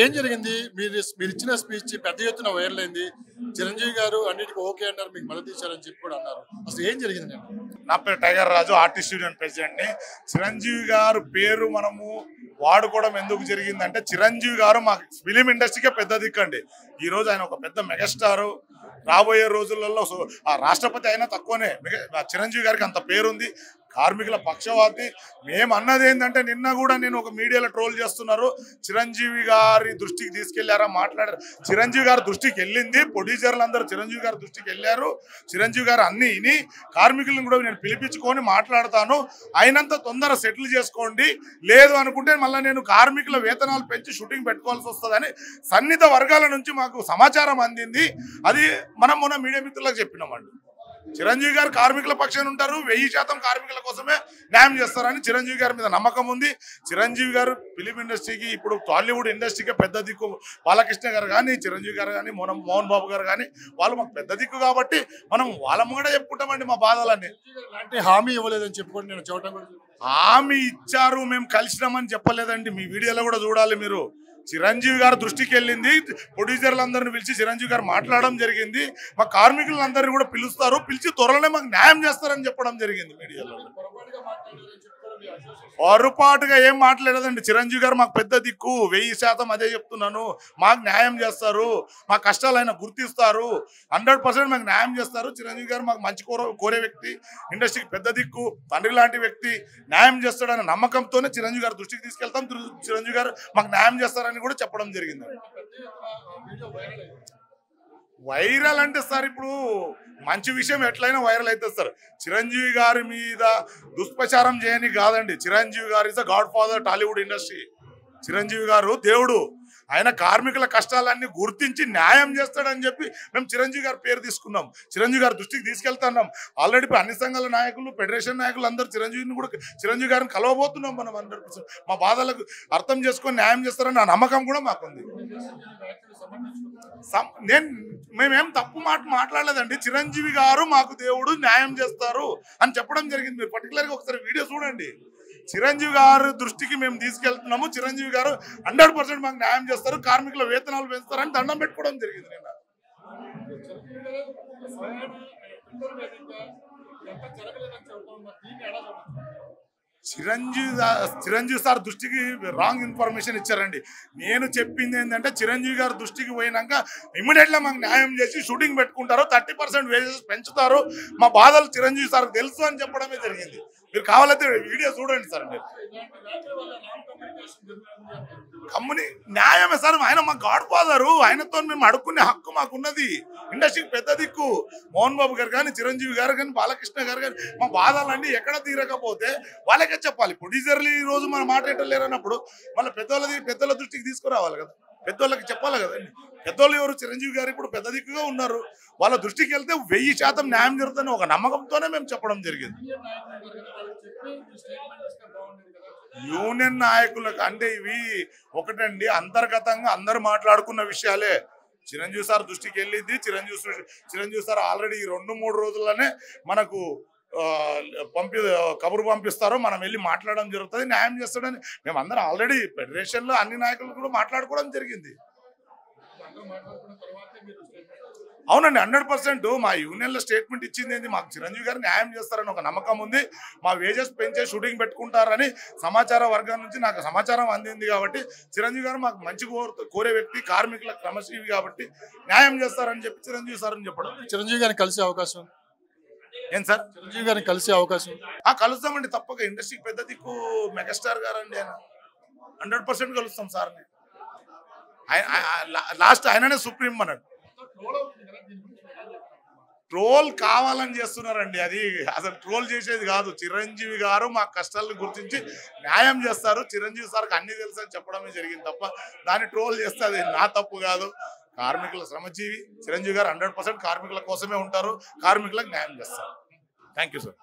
ఏం జరిగింది? మీరిచ్చిన స్పీచ్ పెద్ద ఎత్తున వైరల్ అయింది. చిరంజీవి గారు అన్నిటికి ఓకే అన్నారు. మీకు మద్దతు ఇచ్చారని చెప్పి కూడా అన్నారు. అసలు ఏం జరిగింది? నా పేరు టైగర్ రాజు, ఆర్టిస్ట్ యూనియన్ ప్రెసిడెంట్ని. చిరంజీవి గారు పేరు మనము వాడుకోవడం ఎందుకు జరిగిందంటే, చిరంజీవి గారు మా ఫిలిం ఇండస్ట్రీకే పెద్ద దిక్కండి. ఈరోజు ఆయన ఒక పెద్ద మెగాస్టారు. రాబోయే రోజులలో ఆ రాష్ట్రపతి అయినా తక్కువనే. చిరంజీవి గారికి అంత పేరుంది. కార్మికుల పక్షవాతి. మేము అన్నది ఏంటంటే, నిన్న కూడా నేను ఒక మీడియాలో ట్రోల్ చేస్తున్నారు, చిరంజీవి గారి దృష్టికి తీసుకెళ్లారా మాట్లాడారు. చిరంజీవి గారి దృష్టికి వెళ్ళింది, ప్రొడ్యూసర్లు అందరూ చిరంజీవి గారి దృష్టికి వెళ్ళారు. చిరంజీవి గారు అన్ని ఇని కార్మికులను కూడా నేను పిలిపించుకొని మాట్లాడతాను, అయినంత తొందర సెటిల్ చేసుకోండి, లేదు అనుకుంటే మళ్ళీ నేను కార్మికుల వేతనాలు పెంచి షూటింగ్ పెట్టుకోవాల్సి వస్తుందని సన్నిహిత వర్గాల నుంచి మాకు సమాచారం అందింది. అది మనం మొన్న మీడియా మిత్రులకు చెప్పినామండి. చిరంజీవి గారు కార్మికుల పక్షాన ఉంటారు, 1000% కార్మికుల కోసమే న్యాయం చేస్తారని చిరంజీవి గారి మీద నమ్మకం ఉంది. చిరంజీవి గారు ఫిలిం ఇండస్ట్రీకి, ఇప్పుడు టాలీవుడ్ ఇండస్ట్రీకి పెద్ద దిక్కు. బాలకృష్ణ గారు కానీ, చిరంజీవి గారు కానీ, మోహన్ బాబు గారు కానీ, వాళ్ళు మాకు పెద్ద దిక్కు కాబట్టి మనం వాళ్ళ కూడా చెప్పుకుంటామండి మా బాధలన్నీ. హామీ ఇవ్వలేదని చెప్పుకోండి, నేను చూడటం కూడా. హామీ ఇచ్చారు, మేము కలిసినామని చెప్పలేదండి. మీ వీడియోలో కూడా చూడాలి మీరు. చిరంజీవి గారు దృష్టికి వెళ్ళింది, ప్రొడ్యూసర్లందరినీ పిలిచి చిరంజీవి గారు మాట్లాడడం జరిగింది. మా కార్మికులందరినీ కూడా పిలుస్తారు, పిలిచి త్వరలోనే మాకు న్యాయం చేస్తారని చెప్పడం జరిగింది మీడియాలో. పొరపాటుగా ఏం మాట్లాడదండి. చిరంజీవి గారు మాకు పెద్ద దిక్కు, 1000% అదే చెప్తున్నాను. మాకు న్యాయం చేస్తారు, మా కష్టాలు ఆయన గుర్తిస్తారు, 100% మాకు న్యాయం చేస్తారు. చిరంజీవి గారు మాకు మంచి కోరే వ్యక్తి, ఇండస్ట్రీకి పెద్ద దిక్కు, తండ్రి లాంటి వ్యక్తి, న్యాయం చేస్తాడనే నమ్మకంతోనే చిరంజీవి గారు దృష్టికి తీసుకెళ్తాం. చిరంజీవి గారు మాకు న్యాయం చేస్తారని కూడా చెప్పడం జరిగింది. వైరల్ అంటే సార్, ఇప్పుడు మంచి విషయం ఎట్లయినా వైరల్ అవుతుంది సార్. చిరంజీవి గారి మీద దుష్ప్రచారం చేయని కాదండి. చిరంజీవి గారు is the God father Tollywood industry. Chiranjeevi గారు దేవుడు. ఆయన కార్మికుల కష్టాలన్నీ గుర్తించి న్యాయం చేస్తాడని చెప్పి మేము చిరంజీవి గారి పేరు తీసుకున్నాం, చిరంజీవి గారి దృష్టికి తీసుకెళ్తున్నాం. ఆల్రెడీ అన్ని సంఘాల నాయకులు, ఫెడరేషన్ నాయకులు అందరూ చిరంజీవి గారిని కలవబోతున్నాం మనం 100%. మా బాధలకు అర్థం చేసుకొని న్యాయం చేస్తారని నా నమ్మకం కూడా మాకుంది. మేమేం తప్పు మాట్లాడలేదండి. చిరంజీవి గారు మాకు దేవుడు, న్యాయం చేస్తారు అని చెప్పడం జరిగింది. మీరు పర్టికులర్గా ఒకసారి వీడియో చూడండి. చిరంజీవి గారు దృష్టికి మేము తీసుకెళ్తున్నాము, చిరంజీవి గారు 100% మాకు న్యాయం చేస్తారు, కార్మికుల వేతనాలు పెంచుతారని దండం పెట్టుకోవడం జరిగింది. నేను చిరంజీవి సార్ దృష్టికి రాంగ్ ఇన్ఫర్మేషన్ ఇచ్చారండి. నేను చెప్పింది ఏంటంటే, చిరంజీవి గారు దృష్టికి పోయినాక ఇమ్మీడియట్గా మాకు న్యాయం చేసి షూటింగ్ పెట్టుకుంటారు, 30% వేజెస్ పెంచుతారు, మా బాధలు చిరంజీవి సార్ తెలుసు అని చెప్పడమే జరిగింది. మీరు కావాలంటే వీడియో చూడండి సార్. మీరు కమ్ముని న్యాయమే సార్. ఆయన మా గాడ్ ఫాదరు, ఆయనతో మేము అడుక్కునే హక్కు మాకున్నది. ఇండస్ట్రీకి పెద్ద దిక్కు మోహన్ బాబు గారు కానీ, చిరంజీవి గారు కానీ, బాలకృష్ణ గారు కానీ, మా బాధలన్నీ ఎక్కడ తీరకపోతే వాళ్ళకే చెప్పాలి. ప్రొడ్యూసర్లు ఈ రోజు మన మాట్లాడలేరు అన్నప్పుడు మళ్ళీ పెద్దల దృష్టికి తీసుకురావాలి కదా, పెద్దోళ్ళకి చెప్పాలి కదండి. పెద్దోళ్ళు ఎవరు? చిరంజీవి గారు ఇప్పుడు పెద్ద దిక్కుగా ఉన్నారు. వాళ్ళ దృష్టికి వెళ్తే 1000% న్యాయం జరుగుతుందని ఒక నమ్మకంతోనే మేము చెప్పడం జరిగింది. యూనియన్ నాయకులకు అంటే ఇవి ఒకటండి, అంతర్గతంగా అందరు మాట్లాడుకున్న విషయాలే. చిరంజీవి సార్ దృష్టికి వెళ్ళింది. చిరంజీవి సార్ ఆల్రెడీ 2-3 రోజుల్లోనే మనకు కబురు పంపిస్తారు, మనం వెళ్ళి మాట్లాడడం జరుగుతుంది, న్యాయం చేస్తాడని మేము అందరం ఆల్రెడీ ఫెడరేషన్లో అన్ని నాయకులు కూడా మాట్లాడుకోవడం జరిగింది. అవునండి, 100% మా యూనియన్లో స్టేట్మెంట్ ఇచ్చింది ఏంది, మాకు చిరంజీవి గారు న్యాయం చేస్తారని ఒక నమ్మకం ఉంది, మా వేజెస్ పెంచే షూటింగ్ పెట్టుకుంటారని సమాచార వర్గం నుంచి నాకు సమాచారం అందింది. కాబట్టి చిరంజీవి గారు మాకు మంచి కోరే వ్యక్తి, కార్మికుల క్రమశీవి కాబట్టి న్యాయం చేస్తారని చెప్పి చిరంజీవి సార్ అని చెప్పడం. చిరంజీవి గారిని కలిసే అవకాశం ఏం సార్? చిరంజీవి గారిని కలిసే అవకాశం కలుస్తామండి తప్పక. ఇండస్ట్రీకి పెద్ద దిక్కు మెగాస్టార్ గారు అండి, ఆయన 100% కలుస్తాం సార్ని. లాస్ట్ ఆయననే సుప్రీం అన్నాడు. ట్రోల్ కావాలని చేస్తున్నారండి, అది అసలు ట్రోల్ చేసేది కాదు. చిరంజీవి గారు మా కష్టాలను గుర్తించి న్యాయం చేస్తారు, చిరంజీవి సార్కి అన్ని తెలుసు అని చెప్పడమే జరిగింది తప్ప దాన్ని ట్రోల్ చేస్తే అది నా తప్పు కాదు. కార్మికుల శ్రమజీవి చిరంజీవి గారు 100% కార్మికుల కోసమే ఉంటారు, కార్మికులకు న్యాయం చేస్తారు. Thank you sir.